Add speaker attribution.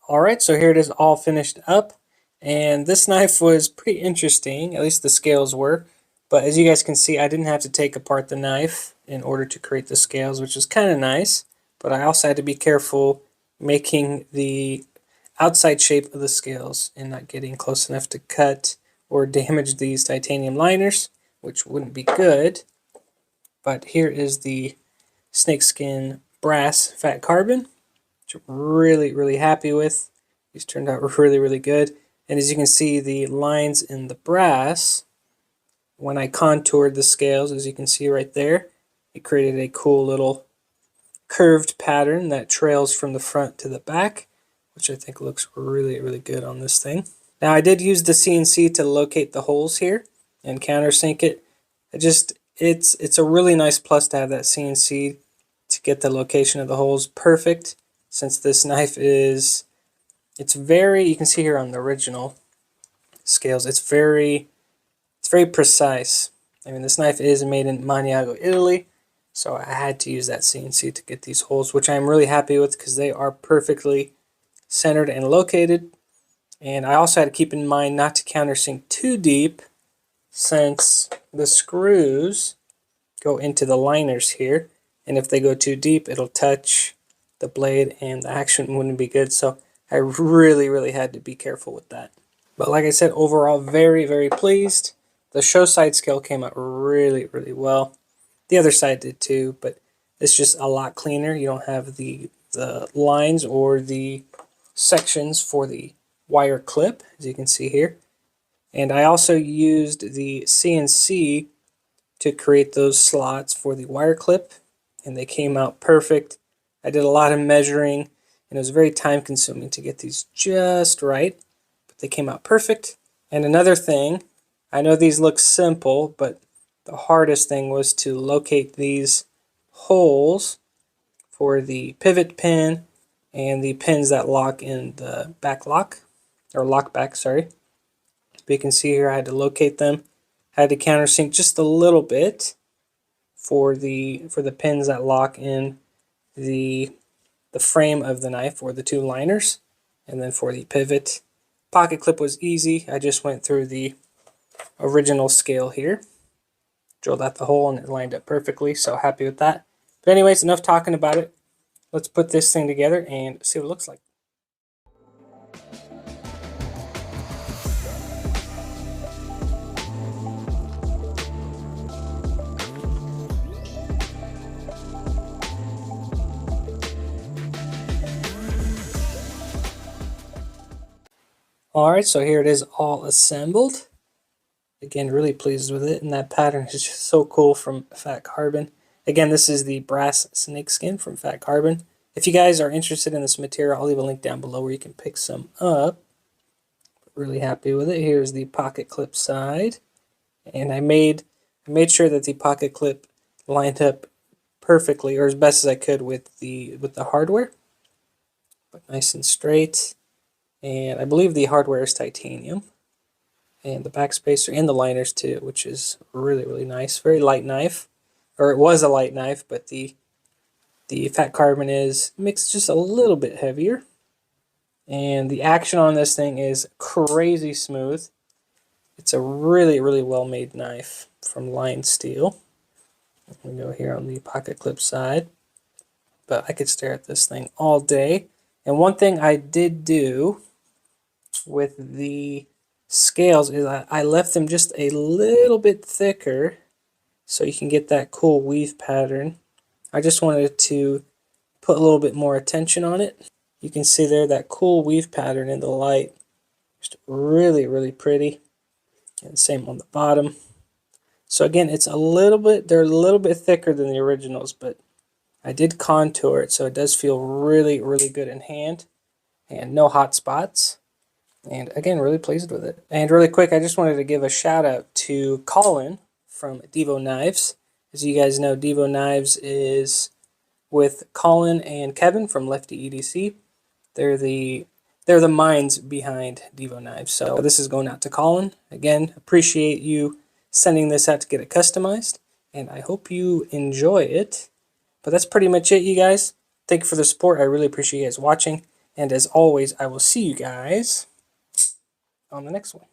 Speaker 1: Alright, so here it is all finished up, and this knife was pretty interesting, at least the scales were, but as you guys can see I didn't have to take apart the knife in order to create the scales, which is kind of nice, but I also had to be careful making the outside shape of the scales and not getting close enough to cut or damage these titanium liners, which wouldn't be good. But here is the snakeskin brass fat carbon, which I'm really happy with. These turned out really good. And as you can see, the lines in the brass, when I contoured the scales, as you can see right there, it created a cool little curved pattern that trails from the front to the back, which I think looks really good on this thing. Now I did use the CNC to locate the holes here and countersink it. It's a really nice plus to have that CNC to get the location of the holes perfect, since this knife is, it's very, you can see here on the original scales, it's very precise. I mean, this knife is made in Maniago, Italy, so I had to use that CNC to get these holes, which I'm really happy with because they are perfectly centered and located. And I also had to keep in mind not to countersink too deep, since the screws go into the liners here, and if they go too deep it'll touch the blade and the action wouldn't be good, so I really had to be careful with that. But like I said, overall very pleased. The show side scale came out really well. The other side did too, but it's just a lot cleaner. You don't have the lines or the sections for the wire clip, as you can see here. And I also used the CNC to create those slots for the wire clip, and they came out perfect. I did a lot of measuring, and it was very time consuming to get these just right, but they came out perfect. And another thing, I know these look simple, but the hardest thing was to locate these holes for the pivot pin and the pins that lock in the back lock, or lock back, sorry. But you can see here I had to locate them. I had to countersink just a little bit for the pins that lock in the frame of the knife, or the two liners, and then for the pivot. Pocket clip was easy. I just went through the original scale here, drilled out the hole, and it lined up perfectly, so happy with that. But anyways, enough talking about it. Let's put this thing together and see what it looks like. Alright, so here it is all assembled. Again, really pleased with it, and that pattern is just so cool from Fat Carbon. Again, this is the brass snakeskin from Fat Carbon. If you guys are interested in this material, I'll leave a link down below where you can pick some up. Really happy with it. Here's the pocket clip side, and I made sure that the pocket clip lined up perfectly, or as best as I could, with the hardware, but nice and straight. And I believe the hardware is titanium, and the backspacer and the liners too, which is really nice. Very light knife, or it was a light knife, but the Fat Carbon is mixed just a little bit heavier. And the action on this thing is crazy smooth. It's a really well made knife from LionSTEEL. We go here on the pocket clip side, but I could stare at this thing all day. And one thing I did do with the scales is I left them just a little bit thicker so you can get that cool weave pattern. I just wanted to put a little bit more attention on it. You can see there that cool weave pattern in the light. Just really pretty. And same on the bottom. So again, it's they're a little bit thicker than the originals, but I did contour it, so it does feel really good in hand, and no hot spots. And again, really pleased with it. And really quick, I just wanted to give a shout out to Colin from Devo Knives. As you guys know, Devo Knives is with Colin and Kevin from Lefty EDC. They're the minds behind Devo Knives. So this is going out to Colin. Again, appreciate you sending this out to get it customized, and I hope you enjoy it. But that's pretty much it, you guys. Thank you for the support. I really appreciate you guys watching. And as always, I will see you guys on the next one.